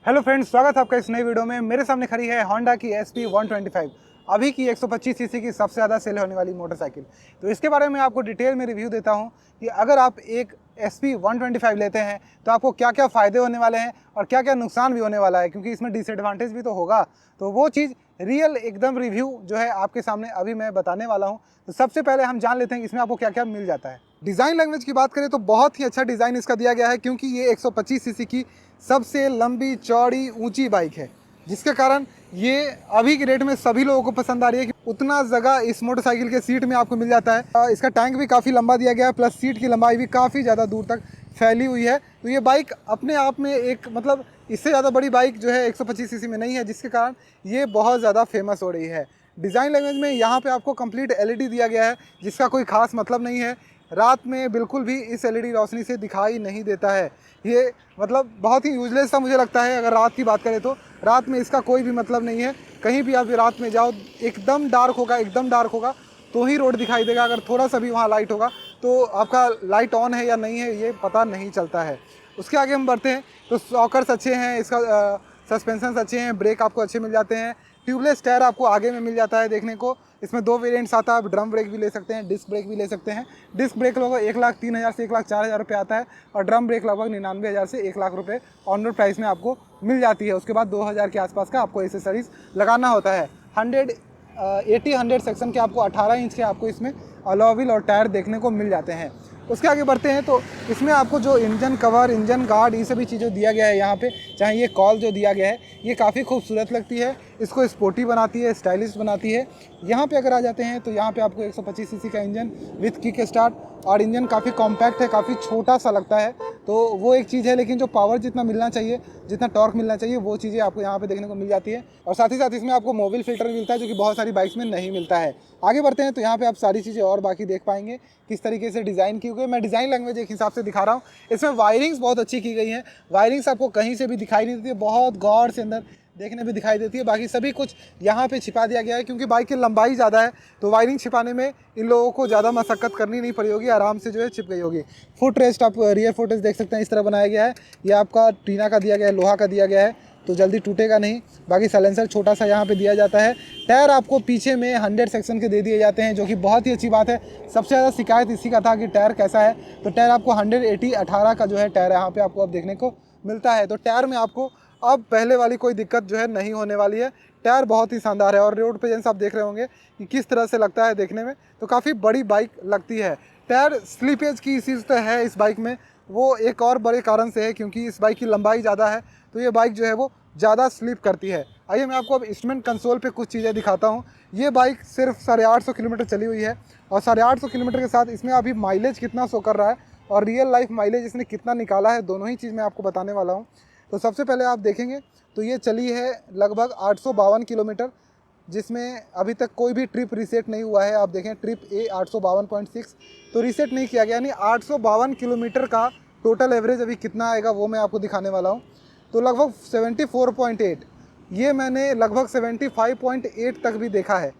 Hello friends, स्वागत है आपका इस नई वीडियो में। मेरे सामने खड़ी है होंडा की SP 125, अभी की 125 सीसी की सबसे ज़्यादा सेल होने वाली मोटरसाइकिल। तो इसके बारे में आपको डिटेल में रिव्यू देता हूं कि अगर आप एक SP 125 लेते हैं तो आपको क्या क्या फ़ायदे होने वाले हैं और क्या क्या नुकसान भी होने वाला है, क्योंकि इसमें डिसएडवांटेज भी तो होगा। तो वो चीज़ रियल एकदम रिव्यू जो है आपके सामने अभी मैं बताने वाला हूँ। तो सबसे पहले हम जान लेते हैं इसमें आपको क्या क्या मिल जाता है। डिज़ाइन लैंग्वेज की बात करें तो बहुत ही अच्छा डिज़ाइन इसका दिया गया है, क्योंकि ये 125 सीसी की सबसे लंबी चौड़ी ऊंची बाइक है, जिसके कारण ये अभी के रेट में सभी लोगों को पसंद आ रही है कि उतना जगह इस मोटरसाइकिल के सीट में आपको मिल जाता है। इसका टैंक भी काफ़ी लंबा दिया गया है, प्लस सीट की लंबाई भी काफ़ी ज़्यादा दूर तक फैली हुई है। तो ये बाइक अपने आप में एक इससे ज़्यादा बड़ी बाइक जो है 125 सीसी में नहीं है, जिसके कारण ये बहुत ज़्यादा फेमस हो रही है। डिज़ाइन लैंग्वेज में यहाँ पे आपको कंप्लीट LED दिया गया है, जिसका कोई खास मतलब नहीं है। रात में बिल्कुल भी इस LED रोशनी से दिखाई नहीं देता है। ये बहुत ही यूजलेस सा मुझे लगता है। अगर रात की बात करें तो रात में इसका कोई भी मतलब नहीं है। कहीं भी आप रात में जाओ, एकदम डार्क होगा तो ही रोड दिखाई देगा। अगर थोड़ा सा भी वहाँ लाइट होगा तो आपका लाइट ऑन है या नहीं है ये पता नहीं चलता है। उसके आगे हम बढ़ते हैं तो सॉकर्स अच्छे हैं, इसका सस्पेंशन अच्छे हैं, ब्रेक आपको अच्छे मिल जाते हैं। ट्यूबलेस टायर आपको आगे में मिल जाता है देखने को। इसमें 2 वेरिएंट्स आता है, आप ड्रम ब्रेक भी ले सकते हैं, डिस्क ब्रेक भी ले सकते हैं। डिस्क ब्रेक लगभग 1,03,000 से 1,04,000 रुपये आता है और ड्रम ब्रेक लगभग 99,000 से 1,00,000 रुपये ऑन रोड प्राइस में आपको मिल जाती है। उसके बाद 2,000 के आसपास का आपको एसेसरीज लगाना होता है। 100 सेक्शन के आपको 18 इंच के आपको इसमें अलॉय व्हील और टायर देखने को मिल जाते हैं। उसके आगे बढ़ते हैं तो इसमें आपको जो इंजन कवर, इंजन गार्ड, ये सभी चीज़ें दिया गया है यहाँ पे, चाहे ये कॉल जो दिया गया है ये काफ़ी खूबसूरत लगती है, इसको स्पोर्टी बनाती है, स्टाइलिश बनाती है। यहाँ पे अगर आ जाते हैं तो यहाँ पे आपको 125 सीसी का इंजन विथ किक स्टार्ट, और इंजन काफ़ी कॉम्पैक्ट है, काफ़ी छोटा सा लगता है। तो वो एक चीज़ है, लेकिन जो पावर जितना मिलना चाहिए, जितना टॉर्क मिलना चाहिए, वो चीज़ें आपको यहाँ पे देखने को मिल जाती है। और साथ ही साथ इसमें आपको मोबिल फिल्टर मिलता है, जो कि बहुत सारी बाइक्स में नहीं मिलता है। आगे बढ़ते हैं तो यहाँ पे आप सारी चीज़ें और बाकी देख पाएंगे किस तरीके से डिज़ाइन की हुई है। मैं डिज़ाइन लैंग्वेज एक हिसाब से दिखा रहा हूँ। इसमें वायरिंग्स बहुत अच्छी की गई है। वायरिंग्स आपको कहीं से भी दिखाई नहीं देती है, बहुत गौर से अंदर देखने में दिखाई देती है। बाकी सभी कुछ यहाँ पे छिपा दिया गया है, क्योंकि बाइक की लंबाई ज़्यादा है तो वायरिंग छिपाने में इन लोगों को ज़्यादा मशक्कत करनी नहीं पड़ी होगी, आराम से जो है छिप गई होगी। फुट रेस्ट आप रियर फुट रेस्ट देख सकते हैं, इस तरह बनाया गया है। ये आपका टीना का दिया गया है, लोहा का दिया गया है, तो जल्दी टूटेगा नहीं। बाकी साइलेंसर छोटा सा यहाँ पे दिया जाता है। टायर आपको पीछे में 100 सेक्शन के दे दिए जाते हैं, जो कि बहुत ही अच्छी बात है। सबसे ज़्यादा शिकायत इसी का था कि टायर कैसा है, तो टायर आपको 180/18 का जो है टायर यहाँ पे आपको अब देखने को मिलता है। तो टायर में आपको अब पहले वाली कोई दिक्कत जो है नहीं होने वाली है। टायर बहुत ही शानदार है, और रोड पे जैसे आप देख रहे होंगे कि किस तरह से लगता है देखने में, तो काफ़ी बड़ी बाइक लगती है। टायर स्लीपेज की चीज़ तो है इस बाइक में, वो एक और बड़े कारण से है, क्योंकि इस बाइक की लंबाई ज़्यादा है तो ये बाइक जो है वो ज़्यादा स्लीप करती है। आइए मैं आपको अब इंस्ट्रूमेंट कंसोल पे कुछ चीज़ें दिखाता हूँ। ये बाइक सिर्फ 850 किलोमीटर चली हुई है, और 850 किलोमीटर के साथ इसमें अभी माइलेज कितना शो कर रहा है और रियल लाइफ माइलेज इसने कितना निकाला है, दोनों ही चीज़ मैं आपको बताने वाला हूँ। तो सबसे पहले आप देखेंगे तो ये चली है लगभग 852 किलोमीटर, जिसमें अभी तक कोई भी ट्रिप रीसेट नहीं हुआ है। आप देखें ट्रिप A 852.6 तो रीसेट नहीं किया गया, यानी 852 किलोमीटर का टोटल एवरेज अभी कितना आएगा वो मैं आपको दिखाने वाला हूँ। तो लगभग 74.8, ये मैंने लगभग 75.8 तक भी देखा है,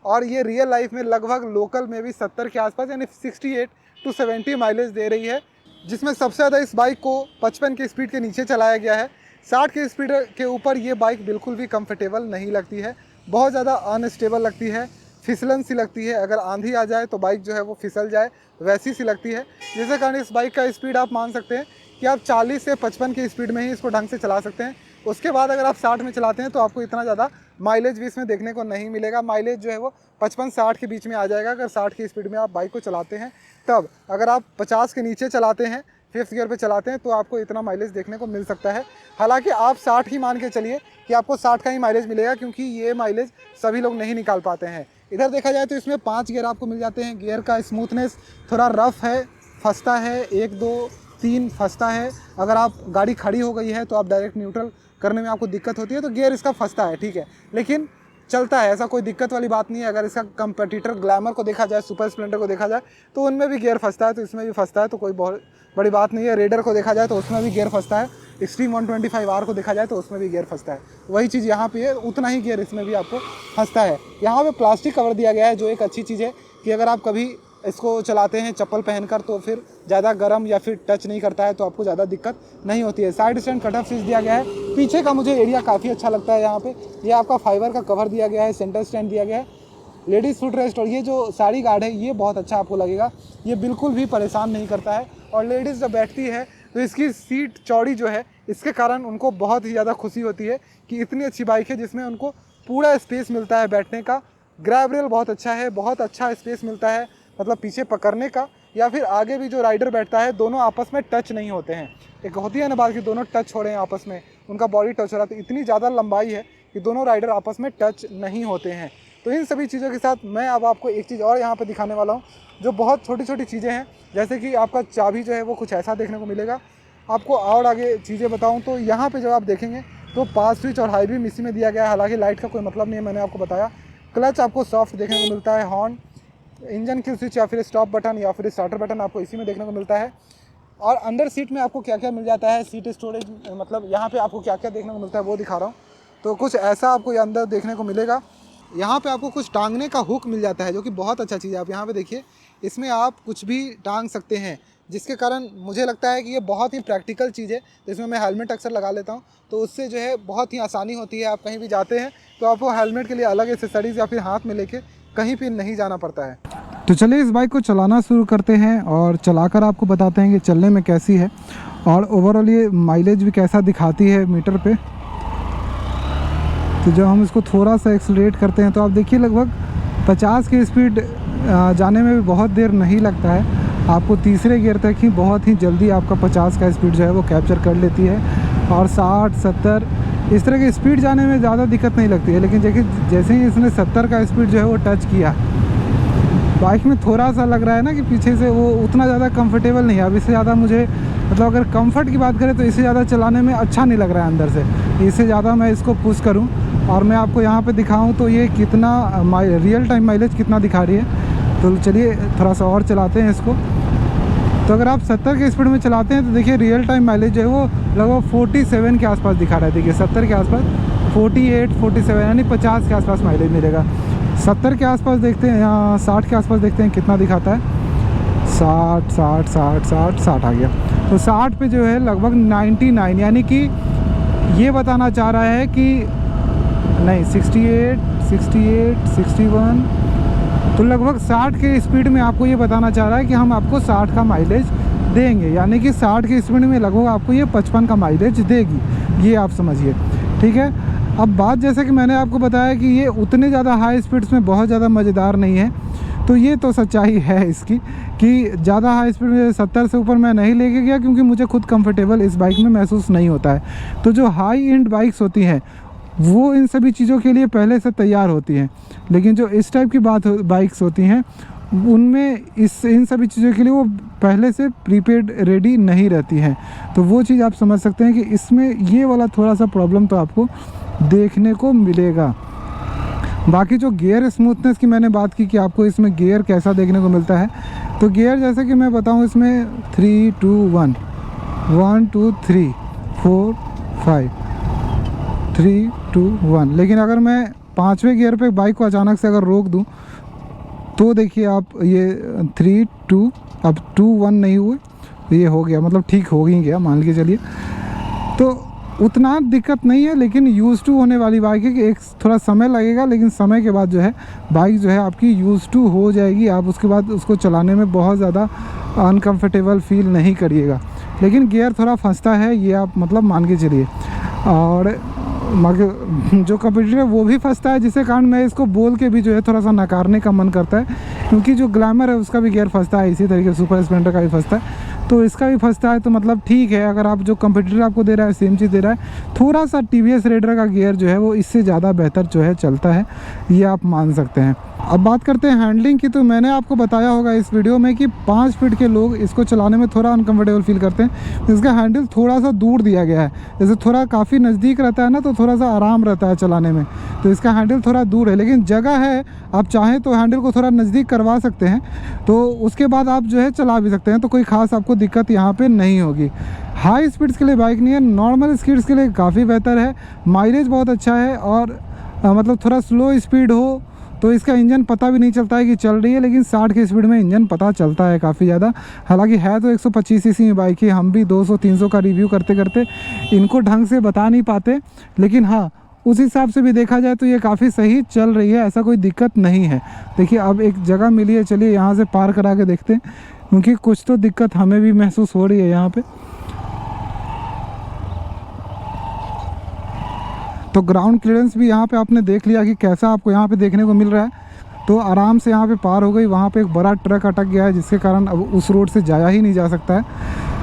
और ये रियल लाइफ में लगभग लोकल में भी 70 के आसपास यानी 68 to 70 माइलेज दे रही है। जिसमें सबसे ज़्यादा इस बाइक को 55 की स्पीड के नीचे चलाया गया है। 60 की स्पीड के ऊपर ये बाइक बिल्कुल भी कंफर्टेबल नहीं लगती है, बहुत ज़्यादा अनस्टेबल लगती है, फिसलन सी लगती है। अगर आंधी आ जाए तो बाइक जो है वो फिसल जाए, वैसी सी लगती है। जिसके कारण इस बाइक का स्पीड आप मान सकते हैं कि आप 40 से 55 की स्पीड में ही इसको ढंग से चला सकते हैं। उसके बाद अगर आप 60 में चलाते हैं तो आपको इतना ज़्यादा माइलेज भी इसमें देखने को नहीं मिलेगा। माइलेज जो है वो 55-60 के बीच में आ जाएगा अगर 60 की स्पीड में आप बाइक को चलाते हैं। तब अगर आप 50 के नीचे चलाते हैं, 5th गियर पे चलाते हैं, तो आपको इतना माइलेज देखने को मिल सकता है। हालांकि आप 60 ही मान के चलिए कि आपको 60 का ही माइलेज मिलेगा, क्योंकि ये माइलेज सभी लोग नहीं निकाल पाते हैं। इधर देखा जाए तो इसमें 5 गियर आपको मिल जाते हैं। गियर का स्मूथनेस थोड़ा रफ है, फंसता है, 1 2 3 फंसता है। अगर आप गाड़ी खड़ी हो गई है तो आप डायरेक्ट न्यूट्रल करने में आपको दिक्कत होती है तो गियर इसका फंसता है, ठीक है, लेकिन चलता है, ऐसा कोई दिक्कत वाली बात नहीं है। अगर इसका कंपटीटर ग्लैमर को देखा जाए, सुपर स्प्लेंडर को देखा जाए, तो उनमें भी गियर फंसता है, तो इसमें भी फंसता है, तो कोई बहुत बड़ी बात नहीं है। रेडर को देखा जाए तो उसमें भी गियर फंसता है। एक्सट्रीम 125R को देखा जाए तो उसमें भी गियर फंसता है। वही चीज़ यहाँ पे है, उतना ही गियर इसमें भी आपको फंसता है। यहाँ पे प्लास्टिक कवर दिया गया है, जो एक अच्छी चीज़ है कि अगर आप कभी इसको चलाते हैं चप्पल पहनकर तो फिर ज़्यादा गर्म या फिर टच नहीं करता है, तो आपको ज़्यादा दिक्कत नहीं होती है। Side stand cut off switch दिया गया है। पीछे का मुझे एरिया काफ़ी अच्छा लगता है। यहाँ पे ये आपका फाइबर का कवर दिया गया है, सेंटर स्टैंड दिया गया है, लेडीज़ फुट रेस्ट, और ये जो साड़ी गार्ड है ये बहुत अच्छा आपको लगेगा। ये बिल्कुल भी परेशान नहीं करता है। और लेडीज़ जब बैठती है तो इसकी सीट चौड़ी जो है, इसके कारण उनको बहुत ही ज़्यादा खुशी होती है कि इतनी अच्छी बाइक है जिसमें उनको पूरा स्पेस मिलता है बैठने का। ग्रैब रेल बहुत अच्छा है, बहुत अच्छा स्पेस मिलता है, मतलब पीछे पकड़ने का या फिर आगे भी जो राइडर बैठता है, दोनों आपस में टच नहीं होते हैं। एक होती है ना बात कि दोनों टच हो रहे हैं आपस में, उनका बॉडी टच हो रहा है, तो इतनी ज़्यादा लंबाई है कि दोनों राइडर आपस में टच नहीं होते हैं। तो इन सभी चीज़ों के साथ मैं अब आपको एक चीज़ और यहाँ पे दिखाने वाला हूँ, जो बहुत छोटी छोटी चीज़ें हैं। जैसे कि आपका चाबी जो है वो कुछ ऐसा देखने को मिलेगा। आपको और आगे चीज़ें बताऊँ तो यहाँ पे जब आप देखेंगे तो पास स्विच और हाई बीम इसी में दिया गया है। हालांकि लाइट का कोई मतलब नहीं है, मैंने आपको बताया। क्लच आपको सॉफ्ट देखने को मिलता है। हॉर्न, इंजन की स्विच या फिर स्टॉप बटन या फिर स्टार्टर बटन आपको इसी में देखने को मिलता है। और अंदर सीट में आपको क्या क्या मिल जाता है, सीट स्टोरेज, मतलब यहाँ पे आपको क्या क्या देखने को मिलता है वो दिखा रहा हूँ। तो कुछ ऐसा आपको ये अंदर देखने को मिलेगा। यहाँ पे आपको कुछ टांगने का हुक मिल जाता है, जो कि बहुत अच्छा चीज़ है। आप यहाँ पे देखिए, इसमें आप कुछ भी टांग सकते हैं, जिसके कारण मुझे लगता है कि ये बहुत ही प्रैक्टिकल चीज़ है। तो इसमें मैं हेलमेट अक्सर लगा लेता हूँ, तो उससे जो है बहुत ही आसानी होती है। आप कहीं भी जाते हैं तो आपको हेलमेट के लिए अलग एक्सेसरीज़ या फिर हाथ में लेके कहीं भी नहीं जाना पड़ता है। तो चलिए इस बाइक को चलाना शुरू करते हैं और चलाकर आपको बताते हैं कि चलने में कैसी है और ओवरऑल ये माइलेज भी कैसा दिखाती है मीटर पे। तो जब हम इसको थोड़ा सा एक्सलरेट करते हैं तो आप देखिए लगभग 50 की स्पीड जाने में भी बहुत देर नहीं लगता है। आपको तीसरे गियर तक ही बहुत ही जल्दी आपका 50 का स्पीड जो है वो कैप्चर कर लेती है। और 60, 70 इस तरह की स्पीड जाने में ज़्यादा दिक्कत नहीं लगती है। लेकिन जैसे ही इसने 70 का स्पीड जो है वो टच किया, बाइक में थोड़ा सा लग रहा है ना कि पीछे से वो उतना ज़्यादा कंफर्टेबल नहीं है। अब इससे ज़्यादा मुझे, मतलब अगर कंफर्ट की बात करें तो इससे ज़्यादा चलाने में अच्छा नहीं लग रहा है अंदर से। इससे ज़्यादा मैं इसको पुश करूं और मैं आपको यहाँ पे दिखाऊं तो ये कितना रियल टाइम माइलेज कितना दिखा रही है। तो चलिए थोड़ा सा और चलाते हैं इसको। तो अगर आप 70 के स्पीड में चलाते हैं तो देखिए रियल टाइम माइलेज जो है वो लगभग 47 के आसपास दिखा रहा है। देखिए 70 के आसपास 48, 47 यानी 50 के आसपास माइलेज मिलेगा। 70 के आसपास देखते हैं, यहाँ 60 के आसपास देखते हैं कितना दिखाता है। 60, 60, 60, 60, 60 आ गया। तो 60 पे जो है लगभग 99, यानी कि ये बताना चाह रहा है कि नहीं 68, 68, 61, तो लगभग 60 के स्पीड में आपको ये बताना चाह रहा है कि हम आपको 60 का माइलेज देंगे। यानी कि 60 के स्पीड में लगभग आपको ये 55 का माइलेज देगी, ये आप समझिए। ठीक है, अब बात जैसे कि मैंने आपको बताया कि ये उतने ज़्यादा हाई स्पीड्स में बहुत ज़्यादा मज़ेदार नहीं है, तो ये तो सच्चाई है इसकी कि ज़्यादा हाई स्पीड में 70 से ऊपर मैं नहीं लेके गया, क्योंकि मुझे खुद कंफर्टेबल इस बाइक में महसूस नहीं होता है। तो जो हाई एंड बाइक्स होती हैं वो इन सभी चीज़ों के लिए पहले से तैयार होती हैं, लेकिन जो इस टाइप की बाइक्स होती हैं उनमें इन सभी चीज़ों के लिए वो पहले से प्रीपेड रेडी नहीं रहती हैं। तो वो चीज़ आप समझ सकते हैं कि इसमें ये वाला थोड़ा सा प्रॉब्लम तो आपको देखने को मिलेगा। बाकी जो गियर स्मूथनेस की मैंने बात की कि आपको इसमें गियर कैसा देखने को मिलता है, तो गियर जैसे कि मैं बताऊं इसमें 3, 2, 1, 1, 2, 3, 4, 5, 3, 2, 1। लेकिन अगर मैं 5वें गियर पे बाइक को अचानक से अगर रोक दूं तो देखिए आप ये 3, 2, अब 2, 1 नहीं हुए, ये हो गया, मतलब ठीक हो ही गया मान लीजिए। चलिए, तो उतना दिक्कत नहीं है, लेकिन यूज़ टू होने वाली बाइक है कि एक थोड़ा समय लगेगा, लेकिन समय के बाद जो है बाइक जो है आपकी यूज़ टू हो जाएगी। आप उसके बाद उसको चलाने में बहुत ज़्यादा अनकंफर्टेबल फील नहीं करिएगा। लेकिन गियर थोड़ा फंसता है, ये आप मतलब मान के चलिए। और जो कंपटीटर है वो भी फंसता है, जिसके कारण मैं इसको बोल के भी जो है थोड़ा सा नकारने का मन करता है, क्योंकि जो ग्लैमर है उसका भी गियर फंसता है, इसी तरीके से सुपर स्प्लेंडर का भी फंसता है, तो इसका भी फंसता है। तो मतलब ठीक है, अगर आप जो कंपटीटर आपको दे रहा है सेम चीज़ दे रहा है, थोड़ा सा TVS रेडर का गियर जो है वो इससे ज़्यादा बेहतर जो है चलता है, ये आप मान सकते हैं। अब बात करते हैं हैंडलिंग की। तो मैंने आपको बताया होगा इस वीडियो में कि 5 फीट के लोग इसको चलाने में थोड़ा अनकंफर्टेबल फील करते हैं। इसका हैंडल थोड़ा सा दूर दिया गया है, जैसे थोड़ा काफ़ी नज़दीक रहता है ना तो थोड़ा सा आराम रहता है चलाने में, तो इसका हैंडल थोड़ा दूर है। लेकिन जगह है, आप चाहें तो हैंडल को थोड़ा नज़दीक करवा सकते हैं, तो उसके बाद आप जो है चला भी सकते हैं, तो कोई ख़ास आपको दिक्कत यहाँ पे नहीं होगी। हाई स्पीड्स के लिए बाइक नहीं है, नॉर्मल स्पीड्स के लिए काफ़ी बेहतर है। माइलेज बहुत अच्छा है, और मतलब थोड़ा स्लो स्पीड हो तो इसका इंजन पता भी नहीं चलता है कि चल रही है, लेकिन 60 की स्पीड में इंजन पता चलता है काफ़ी ज़्यादा। हालांकि है तो 125 सीसी में बाइक ही, हम भी 200-300 का रिव्यू करते करते इनको ढंग से बता नहीं पाते, लेकिन हाँ उस हिसाब से भी देखा जाए तो ये काफ़ी सही चल रही है, ऐसा कोई दिक्कत नहीं है। देखिए अब एक जगह मिली है, चलिए यहाँ से पार करा के देखते हैं, क्योंकि कुछ तो दिक्कत हमें भी महसूस हो रही है यहाँ पे। तो ग्राउंड क्लियरेंस भी यहाँ पे आपने देख लिया कि कैसा आपको यहाँ पे देखने को मिल रहा है। तो आराम से यहाँ पे पार हो गई, वहाँ पे एक बड़ा ट्रक अटक गया है जिसके कारण अब उस रोड से जाया ही नहीं जा सकता है।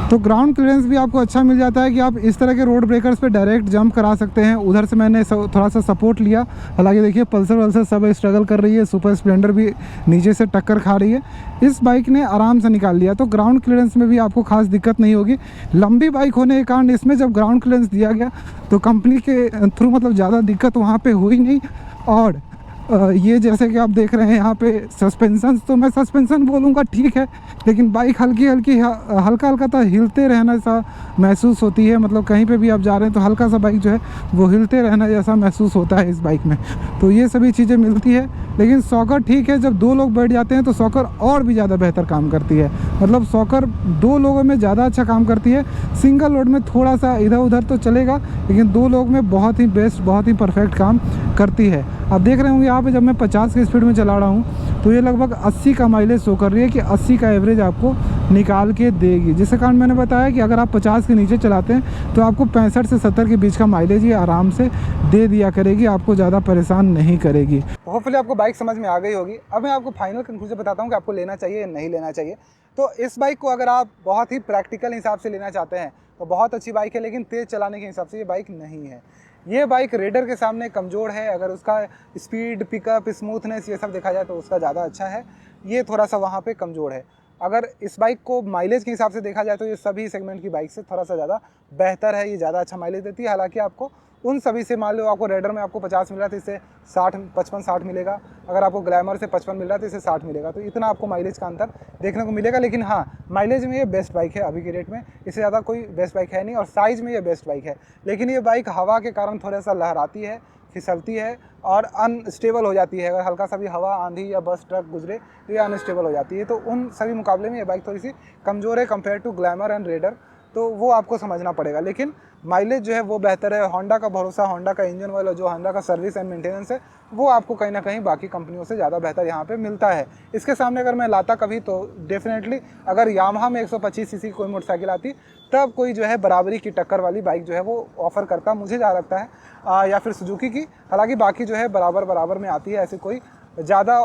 तो ग्राउंड क्लियरेंस भी आपको अच्छा मिल जाता है कि आप इस तरह के रोड ब्रेकर्स पे डायरेक्ट जंप करा सकते हैं। उधर से मैंने थोड़ा सा सपोर्ट लिया, हालांकि देखिए पल्सर वल्सर सब स्ट्रगल कर रही है, सुपर स्प्लेंडर भी नीचे से टक्कर खा रही है, इस बाइक ने आराम से निकाल लिया। तो ग्राउंड क्लियरेंस में भी आपको खास दिक्कत नहीं होगी। लंबी बाइक होने के कारण इसमें जब ग्राउंड क्लियरेंस दिया गया तो कंपनी के थ्रू मतलब ज़्यादा दिक्कत वहाँ पर हुई नहीं। और ये जैसे कि आप देख रहे हैं यहाँ पे सस्पेंशन, तो मैं सस्पेंशन बोलूँगा ठीक है, लेकिन बाइक हल्की हल्की हल्का हल्का तो हिलते रहना सा महसूस होती है। मतलब कहीं पे भी आप जा रहे हैं तो हल्का सा बाइक जो है वो हिलते रहना जैसा महसूस होता है इस बाइक में। तो ये सभी चीज़ें मिलती है, लेकिन सॉकर ठीक है, जब 2 लोग बैठ जाते हैं तो सॉकर और भी ज़्यादा बेहतर काम करती है। मतलब सॉकर 2 लोगों में ज़्यादा अच्छा काम करती है, सिंगल लोड में थोड़ा सा इधर उधर तो चलेगा, लेकिन 2 लोग में बहुत ही बेस्ट, बहुत ही परफेक्ट काम करती है। आप देख रहे होंगे यहाँ पे जब मैं 50 की स्पीड में चला रहा हूँ तो ये लगभग 80 का माइलेज शो कर रही है कि 80 का एवरेज आपको निकाल के देगी, जिसके कारण मैंने बताया कि अगर आप 50 के नीचे चलाते हैं तो आपको 65 से 70 के बीच का माइलेज ये आराम से दे दिया करेगी, आपको ज़्यादा परेशान नहीं करेगी। होपफुली आपको बाइक समझ में आ गई होगी। अब मैं आपको फाइनल कंक्लूजन बताता हूँ कि आपको लेना चाहिए या नहीं लेना चाहिए। तो इस बाइक को अगर आप बहुत ही प्रैक्टिकल हिसाब से लेना चाहते हैं तो बहुत अच्छी बाइक है, लेकिन तेज़ चलाने के हिसाब से ये बाइक नहीं है। ये बाइक रेडर के सामने कमज़ोर है। अगर उसका स्पीड, पिकअप, स्मूथनेस ये सब देखा जाए तो उसका ज़्यादा अच्छा है, ये थोड़ा सा वहाँ पे कमज़ोर है। अगर इस बाइक को माइलेज के हिसाब से देखा जाए तो ये सभी सेगमेंट की बाइक से थोड़ा सा ज़्यादा बेहतर है, ये ज़्यादा अच्छा माइलेज देती है। हालांकि आपको उन सभी से, मान लो आपको रेडर में आपको 50 मिल रहा था, इससे 55-60 मिलेगा। अगर आपको ग्लैमर से 55 मिल रहा था, इससे 60 मिलेगा। तो इतना आपको माइलेज का अंतर देखने को मिलेगा। लेकिन हाँ, माइलेज में ये बेस्ट बाइक है अभी के रेट में, इससे ज़्यादा कोई बेस्ट बाइक है नहीं। और साइज़ में ये बेस्ट बाइक है, लेकिन ये बाइक हवा के कारण थोड़ा सा लहराती है, फिसलती है और अनस्टेबल हो जाती है। अगर हल्का सा भी हवा, आंधी या बस ट्रक गुजरे तो ये अनस्टेबल हो जाती है। तो उन सभी मुकाबले में ये बाइक थोड़ी सी कमज़ोर है compare to Glamour and Raider, तो वो आपको समझना पड़ेगा। लेकिन माइलेज जो है वो बेहतर है। होंडा का भरोसा, होंडा का इंजन ऑयल और जो होंडा का सर्विस एंड मेंटेनेंस है वो आपको कहीं ना कहीं बाकी कंपनियों से ज़्यादा बेहतर यहाँ पे मिलता है। इसके सामने अगर मैं लाता कभी तो डेफिनेटली अगर यामाहा में 125 सीसी की कोई मोटरसाइकिल आती तब कोई जो है बराबरी की टक्कर वाली बाइक जो है वो ऑफ़र करता, मुझे ज़्यादा लगता है, या फिर सुजुकी की। हालांकि बाकी जो है बराबर में आती है, ऐसी कोई ज़्यादा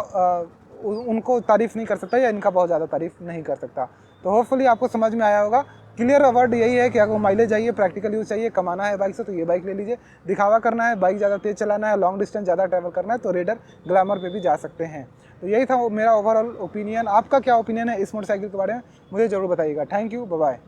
उनको तारीफ़ नहीं कर सकता या इनका बहुत ज़्यादा तारीफ़ नहीं कर सकता। तो होपफुली आपको समझ में आया होगा। क्लियर वर्ड यही है कि अगर माइलेज चाहिए, प्रैक्टिकल यूज़ चाहिए, कमाना है बाइक से तो ये बाइक ले लीजिए। दिखावा करना है, बाइक ज़्यादा तेज़ चलाना है, लॉन्ग डिस्टेंस ज़्यादा ट्रैवल करना है तो रेडर, ग्लैमर पे भी जा सकते हैं। तो यही था मेरा ओवरऑल ओपिनियन। आपका क्या ओपिनियन है इस मोटरसाइकिल के बारे में, मुझे ज़रूर बताइएगा। Thank you, bye bye.